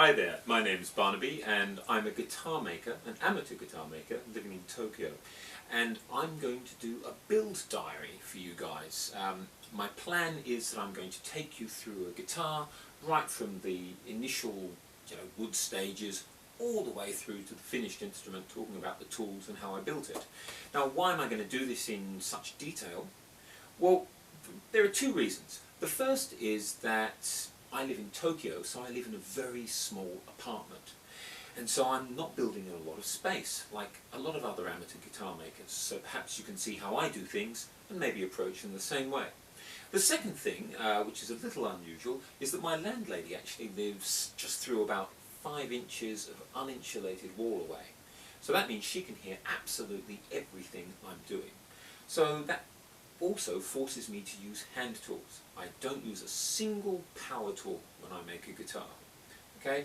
Hi there, my name's Barnaby and I'm a guitar maker, an amateur guitar maker living in Tokyo, and I'm going to do a build diary for you guys. My plan is that I'm going to take you through a guitar right from the initial wood stages all the way through to the finished instrument, talking about the tools and how I built it. Now, why am I going to do this in such detail? Well, there are two reasons. The first is that I live in Tokyo, so I live in a very small apartment. And so I'm not building in a lot of space, like a lot of other amateur guitar makers. So perhaps you can see how I do things and maybe approach them the same way. The second thing, which is a little unusual, is that my landlady actually lives just through about 5 inches of uninsulated wall away. So that means she can hear absolutely everything I'm doing. So that also forces me to use hand tools. I don't use a single power tool when I make a guitar. Okay?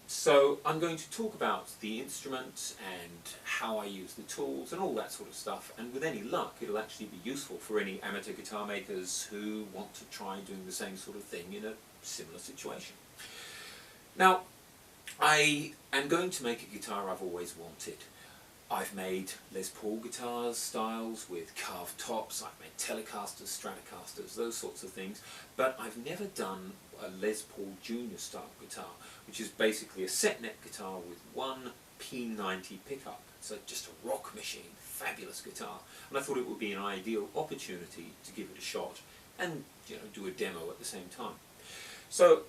So I'm going to talk about the instrument and how I use the tools and all that sort of stuff, and with any luck it'll actually be useful for any amateur guitar makers who want to try doing the same sort of thing in a similar situation. Now, I am going to make a guitar I've always wanted. I've made Les Paul guitars styles with carved tops, I've made Telecasters, Stratocasters, those sorts of things, but I've never done a Les Paul Junior style guitar, which is basically a set neck guitar with one P90 pickup. So just a rock machine, fabulous guitar, and I thought it would be an ideal opportunity to give it a shot and do a demo at the same time. So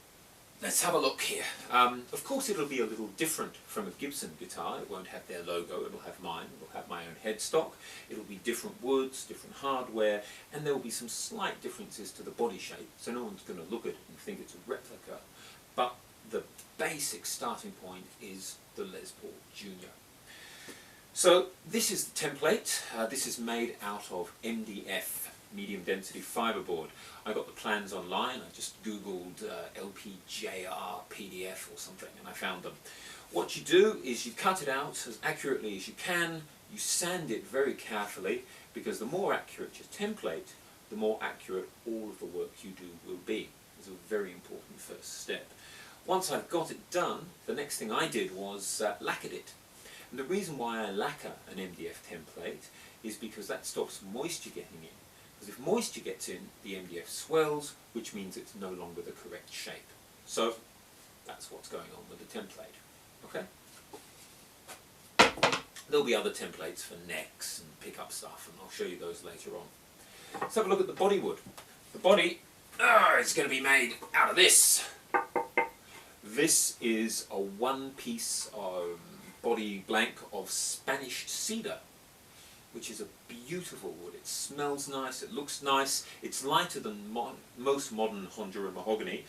let's have a look here. Of course it'll be a little different from a Gibson guitar. It won't have their logo, it'll have mine, it'll have my own headstock, it'll be different woods, different hardware, and there will be some slight differences to the body shape, so no one's going to look at it and think it's a replica. But the basic starting point is the Les Paul Junior. So this is the template. This is made out of MDF, medium density fiberboard. I got the plans online. I just googled LPJR PDF or something and I found them. What you do is you cut it out as accurately as you can. You sand it very carefully, because the more accurate your template, the more accurate all of the work you do will be. It's a very important first step. Once I've got it done, the next thing I did was lacquered it. And the reason why I lacquer an MDF template is because that stops moisture getting in. Because if moisture gets in, the MDF swells, which means it's no longer the correct shape. So that's what's going on with the template. Okay? There'll be other templates for necks and pickup stuff, and I'll show you those later on. Let's have a look at the bodywood. The body is going to be made out of this. This is a one-piece body blank of Spanish cedar, which is a beautiful wood. It smells nice, it looks nice, it's lighter than most modern Honduran mahogany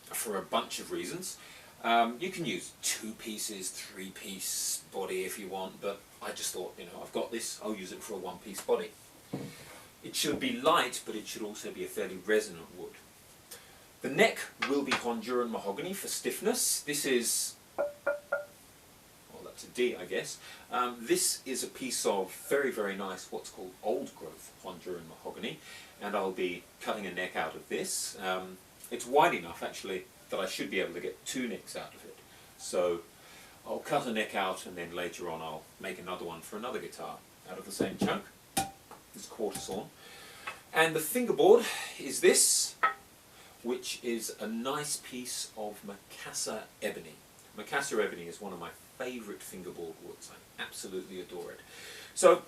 for a bunch of reasons. You can use 2 pieces, 3-piece body if you want, but I just thought, I've got this, I'll use it for a 1-piece body. It should be light, but it should also be a fairly resonant wood. The neck will be Honduran mahogany for stiffness. This is, a D, I guess. This is a piece of very, very nice, what's called old growth Honduran mahogany, and I'll be cutting a neck out of this. It's wide enough, actually, that I should be able to get 2 necks out of it. So I'll cut a neck out, and then later on I'll make another one for another guitar out of the same chunk. It's quarter sawn. And the fingerboard is this, which is a nice piece of Macassar ebony. Macassar ebony is one of my favourite fingerboard woods. I absolutely adore it. So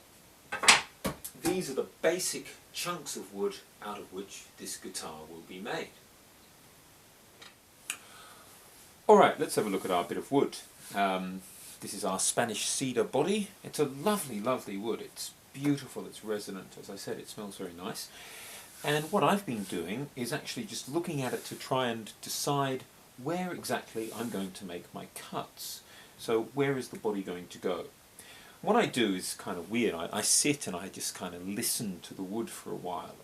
these are the basic chunks of wood out of which this guitar will be made. Alright, let's have a look at our bit of wood. This is our Spanish cedar body. It's a lovely, lovely wood. It's beautiful, it's resonant. As I said, it smells very nice. And what I've been doing is actually just looking at it to try and decide where exactly I'm going to make my cuts. So where is the body going to go? What I do is kind of weird. I sit and I just kind of listen to the wood for a while.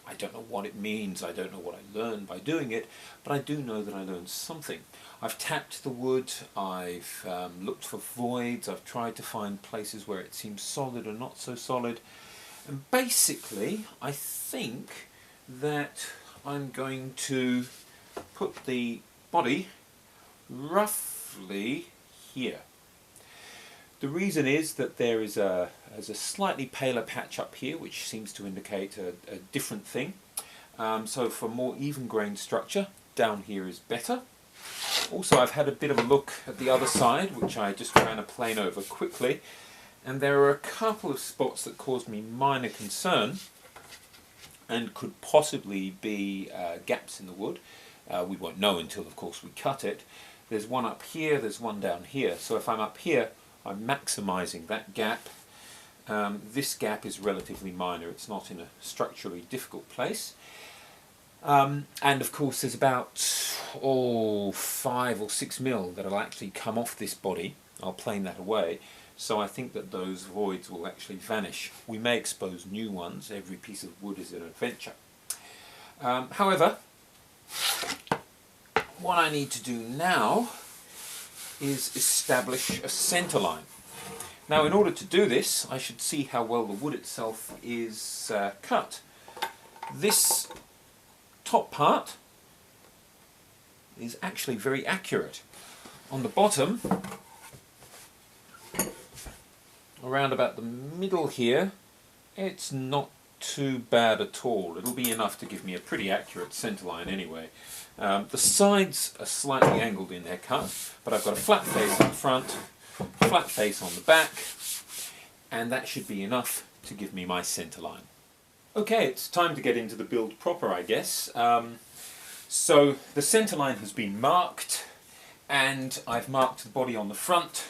I don't know what it means, I don't know what I learned by doing it, but I do know that I learned something. I've tapped the wood, I've looked for voids, I've tried to find places where it seems solid or not so solid, and basically I think that I'm going to put the body roughly here. The reason is that there is a slightly paler patch up here, which seems to indicate a different thing. So for more even-grained structure, down here is better. Also, I've had a bit of a look at the other side, which I just ran a plane over quickly, and there are a couple of spots that caused me minor concern and could possibly be gaps in the wood. We won't know until, of course, we cut it. There's one up here, there's one down here. So if I'm up here, I'm maximising that gap. This gap is relatively minor, it's not in a structurally difficult place. And of course there's about 5 or 6 mil that'll actually come off this body. I'll plane that away. So I think that those voids will actually vanish. We may expose new ones. Every piece of wood is an adventure. However, what I need to do now is establish a centre line. Now, in order to do this, I should see how well the wood itself is cut. This top part is actually very accurate. On the bottom, around about the middle here, it's not too bad at all. It'll be enough to give me a pretty accurate centre line anyway. The sides are slightly angled in their cut, but I've got a flat face up front, flat face on the back, and that should be enough to give me my centre line. Okay, it's time to get into the build proper, I guess. So the centre line has been marked, and I've marked the body on the front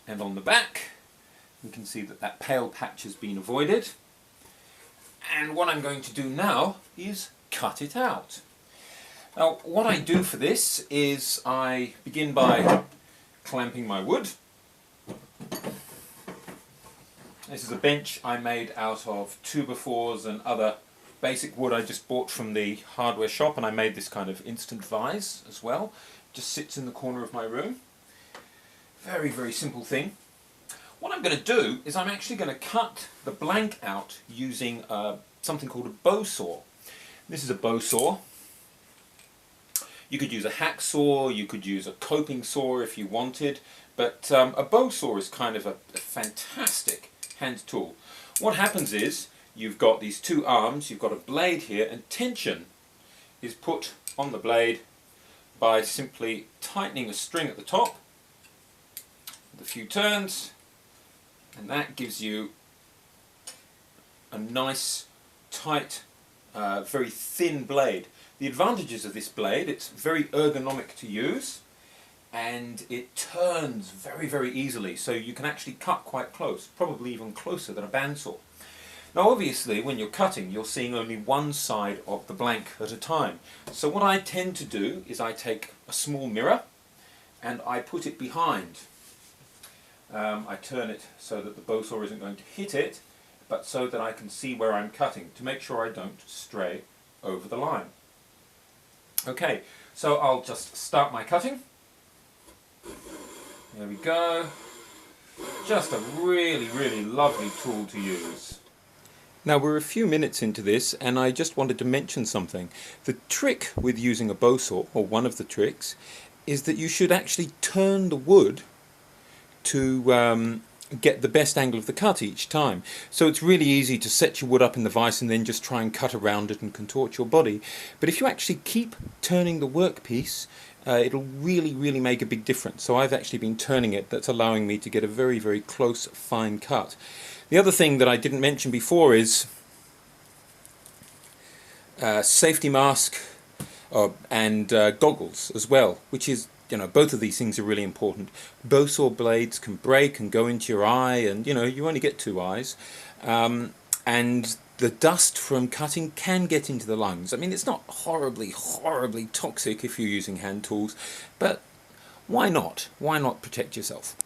and on the back. You can see that that pale patch has been avoided. And what I'm going to do now is cut it out. Now, what I do for this is I begin by clamping my wood. This is a bench I made out of 2x4s and other basic wood I just bought from the hardware shop, and I made this kind of instant vise as well. Just sits in the corner of my room. Very, very simple thing. What I'm going to do is I'm actually going to cut the blank out using something called a bow saw. This is a bow saw. You could use a hacksaw, you could use a coping saw if you wanted, but a bow saw is kind of a fantastic hand tool. What happens is you've got these two arms, you've got a blade here, and tension is put on the blade by simply tightening a string at the top with a few turns, and that gives you a nice, tight, very thin blade. The advantages of this blade, it's very ergonomic to use, and it turns very, very easily, so you can actually cut quite close, probably even closer than a bandsaw. Now obviously when you're cutting, you're seeing only one side of the blank at a time. So what I tend to do is I take a small mirror and I put it behind. I turn it so that the bow saw isn't going to hit it, but so that I can see where I'm cutting, to make sure I don't stray over the line. Okay, so I'll just start my cutting. There we go. Just a really, really lovely tool to use. Now we're a few minutes into this, and I just wanted to mention something. The trick with using a bow saw, or one of the tricks, is that you should actually turn the wood to get the best angle of the cut each time. So it's really easy to set your wood up in the vise and then just try and cut around it and contort your body. But if you actually keep turning the workpiece, it'll really, really make a big difference. So I've actually been turning it. That's allowing me to get a very, very close, fine cut. The other thing that I didn't mention before is safety mask and goggles as well, which is, you know, both of these things are really important. Bow saw blades can break and go into your eye, and, you know, you only get two eyes. And the dust from cutting can get into the lungs. I mean, it's not horribly, horribly toxic if you're using hand tools, but why not? Why not protect yourself?